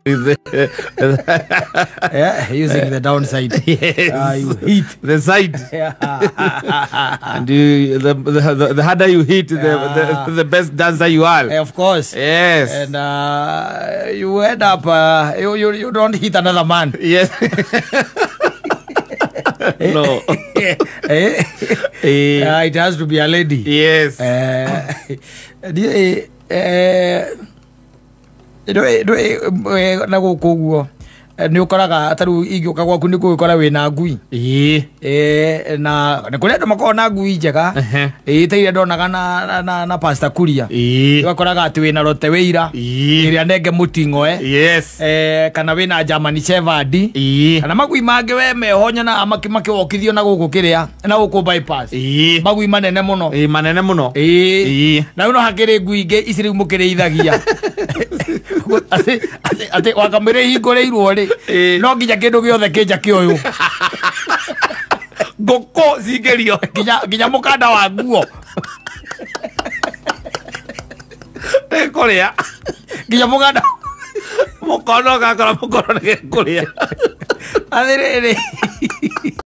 Yeah, using the downside. Yes. You hit the side. And the harder you hit, the best dancer you are. Of course. Yes. And you end up you don't hit another man. Yes. No. It has to be a lady. Yes. Na gukuguo ni ukoraga ataru igioka gwaku ni gukora wina ngui na kuri andu makona ngui njega iteire ndonaga na Pastor Kuria ukoraga ati wina rote wira iria ndenge mutingoe kana wina German Shepherd kana magui mange we mehonya na amaki wokithio na guku kiria na guku bypass magui manene muno na uno hakiri ngui ingi iciri mukiriithagia ate wakamire hingoreirwo ri no nginya kindu giothe kinja kioyu ngoko cingerio nginya mukanda wa nguo kuria nginya mukanda mukono gakora mukono ni kuria athiriri